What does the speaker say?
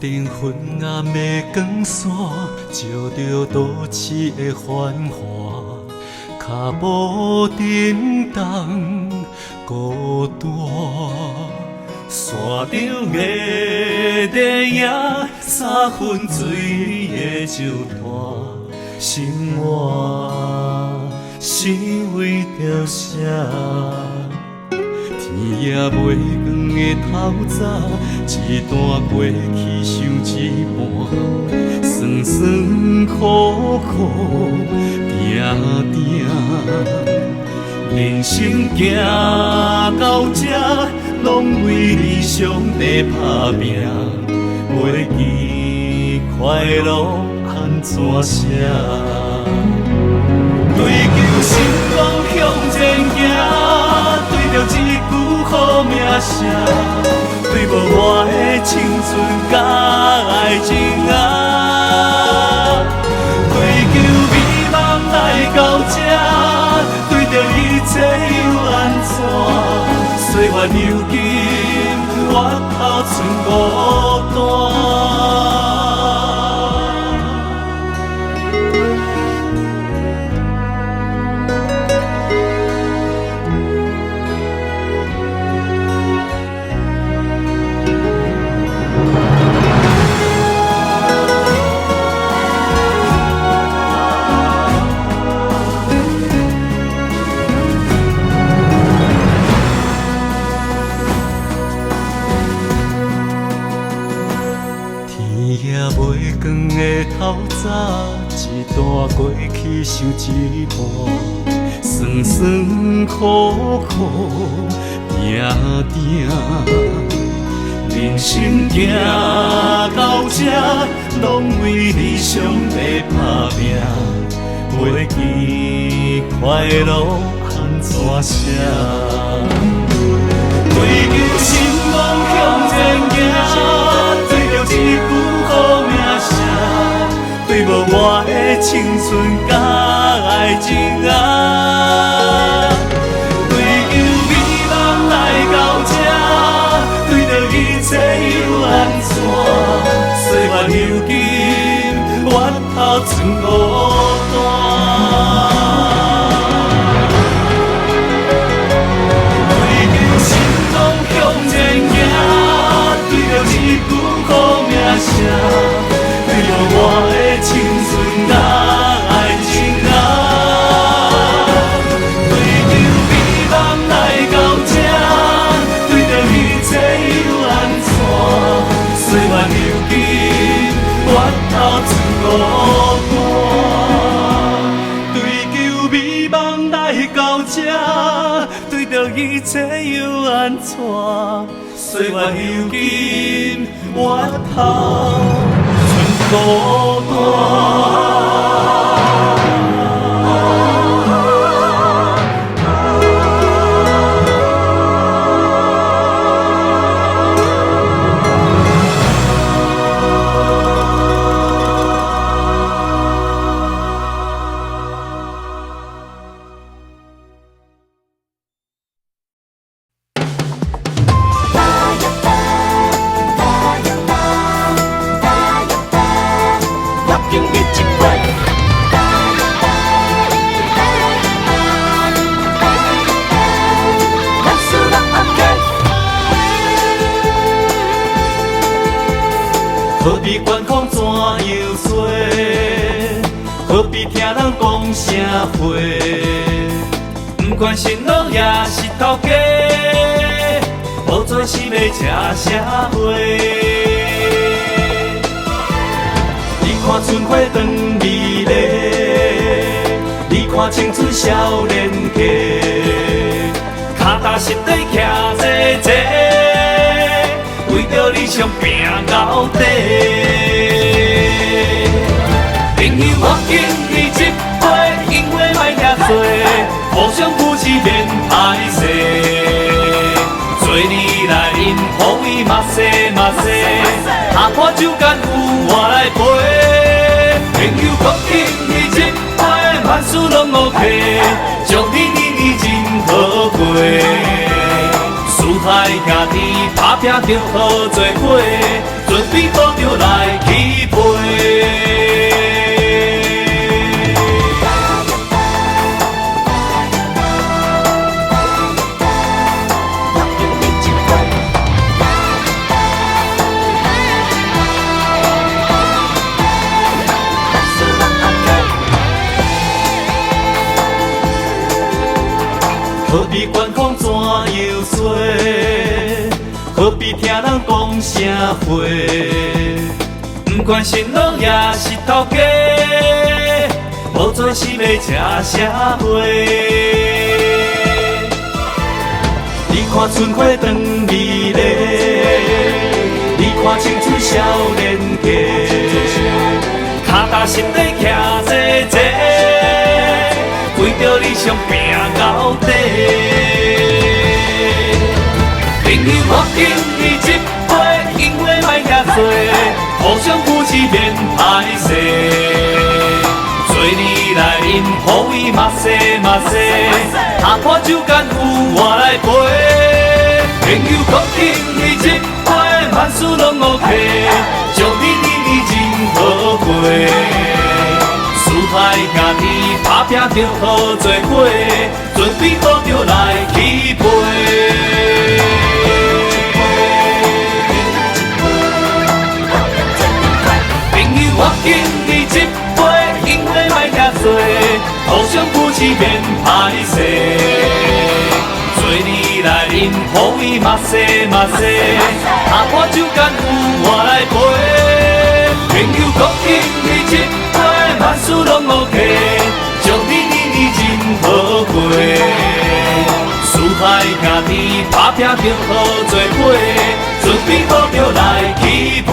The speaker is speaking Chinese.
顶昏暗的光线，照着都市的繁华，脚步沉重孤单。山顶的地影，三分水的石滩，心换心为着啥？天也袂光的透早，一段过去想一半，酸酸苦苦定定。人生行到这，拢为理想在打拼，袂记快乐安怎写？追求成功向前行，对着一句好名声，对无我的青春甲爱情啊！追求美梦来到这，对着一切又安怎？岁月流金，越头剩孤单。袂光的透早，一段过去想一半，酸酸苦苦定定。人生行到这，拢为理想在打拼，袂记快乐安怎写？追求成功向前行，对着一句好名声，对无我的青春甲爱情啊！追求美梦来到这，对着一切又安怎？岁月流金，越头剩孤单。一句好名声，对着我的青春甲爱情啊！追求美梦来到这，对着一切又安怎？岁月流金，越头剩孤单。追求美梦来到这，对着一切又安怎？岁月流金，越头剩孤单。何必管空怎样说？何必听人讲啥话？不管心路也是头家，无做是要吃社会。你看春花长美丽，你看青春少年家，脚踏实地徛坐坐。为着理想拼到底，朋友莫紧你一回，因为莫遐多，互相扶持免歹势。做你来饮，互伊嘛西嘛西，下盘酒干有我来陪。朋友莫紧你一回，万事拢 OK， 祝你年年真好过。四海兄弟打拼着好做伙，准备保着何必管风怎摇吹，何必听人讲啥话？不管新郎也是头家，无做是要吃社会。你看春花长美丽，你看青春少年家，脚踏实地徛坐坐，为着理想拼到底。朋友，我敬你一杯，因为莫遐多，互相扶持免歹势。做你来饮，互伊嘛西嘛西，下盘酒干有我来陪。朋友，我敬你一杯，万事拢 OK， 祝你真好过。输歹家己打拼着好做伙，准备好着来起飞。我敬你一杯，因为莫遐多，互相扶持免歹势。做你来饮，互伊嘛西嘛西，下盘酒干有我来陪。朋友，我敬你一杯，万事拢 OK， 祝你真好过。输歹家己打拼着好做伙，准备好着来起飞。